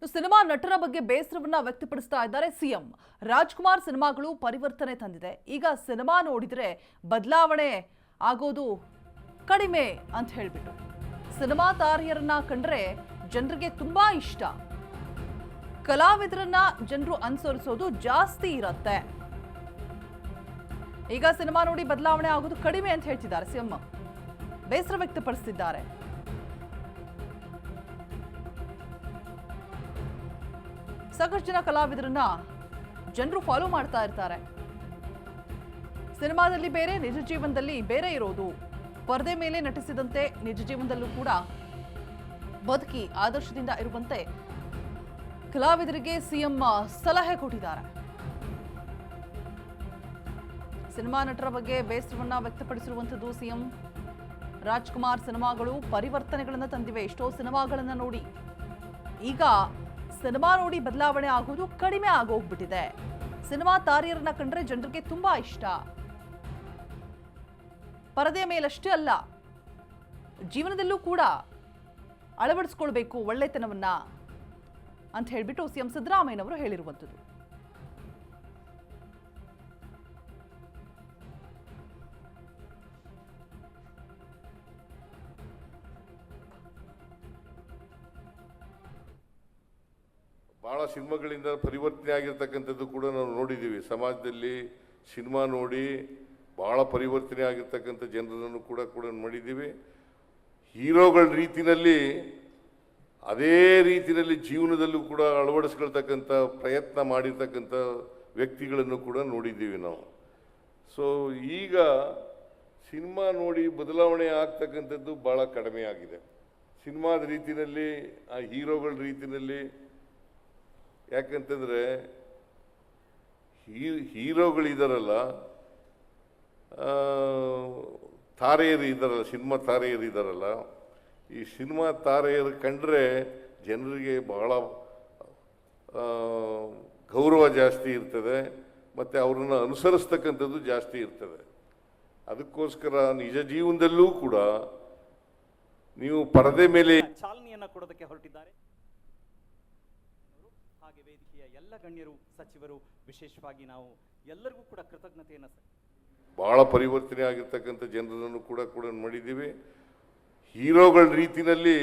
Cinema ನಟರ ಬಗ್ಗೆ ಬೇಸರವನ್ನ ವ್ಯಕ್ತಪಡಿಸ್ತಾ ಇದ್ದಾರೆ ಸಿಎಂ. ರಾಜ್ಕುಮಾರ್ ಸಿನಿಮಾಗಳು ಪರಿವರ್ತನೆ ತಂದಿದೆ. ಈಗ ಸಿನಿಮಾ ನೋಡಿದ್ರೆ ಬದಲಾವಣೆ ಆಗೋದು ಕಡಿಮೆ ಅಂತ ಹೇಳ್ಬಿಟ್ಟು ಸಿನಿಮಾ ತಾರೆಯರನ್ನ ಕಂಡ್ರೆ ಜನರಿಗೆ ತುಂಬಾ ಇಷ್ಟ. ಕಲಾವಿದರನ್ನ ಜನರು ಅನುಸರಿಸೋದು ಜಾಸ್ತಿ ಇರುತ್ತೆ. ಈಗ ಸಿನಿಮಾ ನೋಡಿ ಬದಲಾವಣೆ ಆಗೋದು ಕಡಿಮೆ ಅಂತ ಹೇಳ್ತಿದ್ದಾರೆ ಸಿಎಂ. ಬೇಸರ ವ್ಯಕ್ತಪಡಿಸಿದ್ದಾರೆ. ಸಾಕಷ್ಟು ಜನ ಕಲಾವಿದರನ್ನ ಜನರು ಫಾಲೋ ಮಾಡ್ತಾ ಇರ್ತಾರೆ. ಸಿನಿಮಾದಲ್ಲಿ ಬೇರೆ, ನಿಜ ಜೀವನದಲ್ಲಿ ಬೇರೆ ಇರೋದು. ಪರದೆ ಮೇಲೆ ನಟಿಸಿದಂತೆ ನಿಜ ಜೀವನದಲ್ಲೂ ಕೂಡ ಬದುಕಿ ಆದರ್ಶದಿಂದ ಇರುವಂತೆ ಕಲಾವಿದರಿಗೆ ಸಿಎಂ ಸಲಹೆ ಕೊಟ್ಟಿದ್ದಾರೆ. ಸಿನಿಮಾ ನಟರ ಬಗ್ಗೆ ಬೇಸರವನ್ನ ವ್ಯಕ್ತಪಡಿಸಿರುವಂಥದ್ದು ಸಿಎಂ. ರಾಜ್ಕುಮಾರ್ ಸಿನಿಮಾಗಳು ಪರಿವರ್ತನೆಗಳನ್ನು ತಂದಿವೆ. ಎಷ್ಟೋ ಸಿನಿಮಾಗಳನ್ನ ನೋಡಿ ಈಗ ಸಿನಿಮಾ ನೋಡಿ ಬದಲಾವಣೆ ಆಗೋದು ಕಡಿಮೆ ಆಗೋಗ್ಬಿಟ್ಟಿದೆ. ಸಿನಿಮಾ ತಾರೆಯರನ್ನ ಕಂಡ್ರೆ ಜನರಿಗೆ ತುಂಬಾ ಇಷ್ಟ. ಪರದೆಯ ಮೇಲಷ್ಟೇ ಅಲ್ಲ, ಜೀವನದಲ್ಲೂ ಕೂಡ ಅಳವಡಿಸ್ಕೊಳ್ಬೇಕು ಒಳ್ಳೆತನವನ್ನ ಅಂತ ಹೇಳ್ಬಿಟ್ಟು ಸಿಎಂ ಸಿದ್ದರಾಮಯ್ಯನವರು ಹೇಳಿರುವಂಥದ್ದು. ಭಾಳ ಸಿನಿಮಾಗಳಿಂದ ಪರಿವರ್ತನೆ ಆಗಿರ್ತಕ್ಕಂಥದ್ದು ಕೂಡ ನಾವು ನೋಡಿದ್ದೀವಿ. ಸಮಾಜದಲ್ಲಿ ಸಿನಿಮಾ ನೋಡಿ ಭಾಳ ಪರಿವರ್ತನೆ ಆಗಿರ್ತಕ್ಕಂಥ ಜನರನ್ನು ಕೂಡ ನೋಡಿದ್ದೀವಿ. ಹೀರೋಗಳ ರೀತಿಯಲ್ಲಿ ಅದೇ ರೀತಿಯಲ್ಲಿ ಜೀವನದಲ್ಲೂ ಕೂಡ ಅಳವಡಿಸ್ಕೊಳ್ತಕ್ಕಂಥ ಪ್ರಯತ್ನ ಮಾಡಿರ್ತಕ್ಕಂಥ ವ್ಯಕ್ತಿಗಳನ್ನು ಕೂಡ ನೋಡಿದ್ದೀವಿ ನಾವು. ಸೊ ಈಗ ಸಿನಿಮಾ ನೋಡಿ ಬದಲಾವಣೆ ಆಗ್ತಕ್ಕಂಥದ್ದು ಭಾಳ ಕಡಿಮೆ ಆಗಿದೆ. ಸಿನಿಮಾದ ರೀತಿಯಲ್ಲಿ, ಆ ಹೀರೋಗಳ ರೀತಿಯಲ್ಲಿ. ಯಾಕಂತಂದರೆ ಹೀರೋಗಳಿದಾರಲ್ಲ, ತಾರೆಯರು ಇದ್ದಾರಲ್ಲ, ಸಿನಿಮಾ ತಾರೆಯರು ಇದ್ದಾರಲ್ಲ, ಈ ಸಿನಿಮಾ ತಾರೆಯರು ಕಂಡ್ರೆ ಜನರಿಗೆ ಬಹಳ ಗೌರವ ಜಾಸ್ತಿ ಇರ್ತದೆ, ಮತ್ತು ಅವ್ರನ್ನ ಅನುಸರಿಸ್ತಕ್ಕಂಥದ್ದು ಜಾಸ್ತಿ ಇರ್ತದೆ. ಅದಕ್ಕೋಸ್ಕರ ನಿಜ ಜೀವನದಲ್ಲೂ ಕೂಡ ನೀವು ಪರದೆ ಮೇಲೆ ಚಾಲನೆಯನ್ನು ಕೊಡೋದಕ್ಕೆ ಹೊರಟಿದ್ದಾರೆ. ಹಾಗೆ ವೇದಿಕೆಯ ಎಲ್ಲ ಗಣ್ಯರು, ಸಚಿವರು, ವಿಶೇಷವಾಗಿ ನಾವು ಎಲ್ಲರಿಗೂ ಕೂಡ ಕೃತಜ್ಞತೆಯನ್ನು ಬಹಳ ಪರಿವರ್ತನೆ ಆಗಿರ್ತಕ್ಕಂಥ ಜನರನ್ನು ಕೂಡ ನೋಡಿದ್ದೀವಿ. ಹೀರೋಗಳ ರೀತಿಯಲ್ಲಿ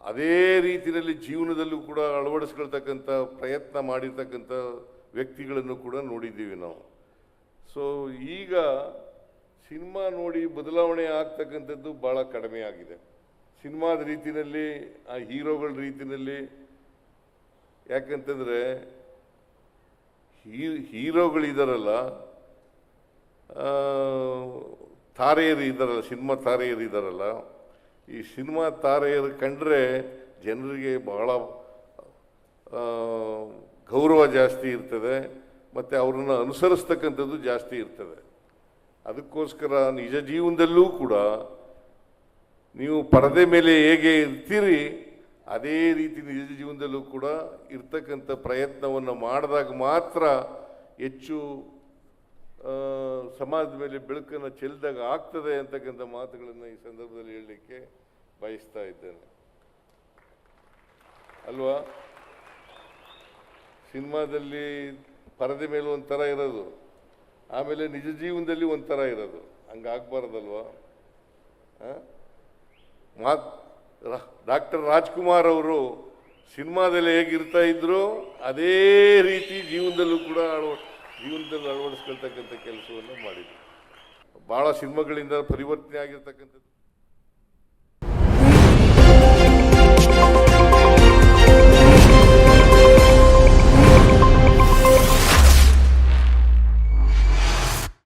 ಅದೇ ರೀತಿಯಲ್ಲಿ ಜೀವನದಲ್ಲೂ ಕೂಡ ಅಳವಡಿಸ್ಕೊಳ್ತಕ್ಕಂಥ ಪ್ರಯತ್ನ ಮಾಡಿರ್ತಕ್ಕಂಥ ವ್ಯಕ್ತಿಗಳನ್ನು ಕೂಡ ನೋಡಿದ್ದೀವಿ ನಾವು. ಸೊ ಈಗ ಸಿನಿಮಾ ನೋಡಿ ಬದಲಾವಣೆ ಆಗ್ತಕ್ಕಂಥದ್ದು ಭಾಳ ಕಡಿಮೆ ಆಗಿದೆ. ಸಿನಿಮಾದ ರೀತಿಯಲ್ಲಿ, ಆ ಹೀರೋಗಳ ರೀತಿಯಲ್ಲಿ. ಯಾಕಂತಂದರೆ ಹೀರೋಗಳಿದಾರಲ್ಲ, ತಾರೆಯರು ಇದ್ದಾರಲ್ಲ, ಸಿನಿಮಾ ತಾರೆಯರು ಇದ್ದಾರಲ್ಲ, ಈ ಸಿನಿಮಾ ತಾರೆಯರು ಕಂಡ್ರೆ ಜನರಿಗೆ ಬಹಳ ಗೌರವ ಜಾಸ್ತಿ ಇರ್ತದೆ, ಮತ್ತು ಅವ್ರನ್ನ ಅನುಸರಿಸ್ತಕ್ಕಂಥದ್ದು ಜಾಸ್ತಿ ಇರ್ತದೆ. ಅದಕ್ಕೋಸ್ಕರ ನಿಜ ಜೀವನದಲ್ಲೂ ಕೂಡ ನೀವು ಪರದೆ ಮೇಲೆ ಹೇಗೆ ಇರ್ತೀರಿ, ಅದೇ ರೀತಿ ನಿಜ ಜೀವನದಲ್ಲೂ ಕೂಡ ಇರ್ತಕ್ಕಂಥ ಪ್ರಯತ್ನವನ್ನು ಮಾಡಿದಾಗ ಮಾತ್ರ ಹೆಚ್ಚು ಸಮಾಜದ ಮೇಲೆ ಬೆಳಕನ್ನು ಚೆಲ್ಲಿದಾಗ ಆಗ್ತದೆ ಅಂತಕ್ಕಂಥ ಮಾತುಗಳನ್ನು ಈ ಸಂದರ್ಭದಲ್ಲಿ ಹೇಳಲಿಕ್ಕೆ ಬಯಸ್ತಾ ಇದ್ದೇನೆ. ಅಲ್ವಾ? ಸಿನಿಮಾದಲ್ಲಿ ಪರದೆ ಮೇಲೆ ಒಂಥರ ಇರೋದು, ಆಮೇಲೆ ನಿಜ ಜೀವನದಲ್ಲಿ ಒಂಥರ ಇರೋದು. ಹಂಗಾಗಬಾರ್ದಲ್ವಾ? ಡಾಕ್ಟರ್ ರಾಜ್ಕುಮಾರ್ ಅವರು ಸಿನಿಮಾದಲ್ಲಿ ಹೇಗಿರ್ತಾ ಇದ್ರು ಅದೇ ರೀತಿ ಜೀವನದಲ್ಲೂ ಕೂಡ ಅಳವಡಿಸ್ಕೊಳ್ತಕ್ಕಂಥ ಕೆಲಸವನ್ನು ಮಾಡಿದ್ರು. ಭಾಳ ಸಿನಿಮಾಗಳಿಂದ ಪರಿವರ್ತನೆ ಆಗಿರ್ತಕ್ಕಂಥದ್ದು.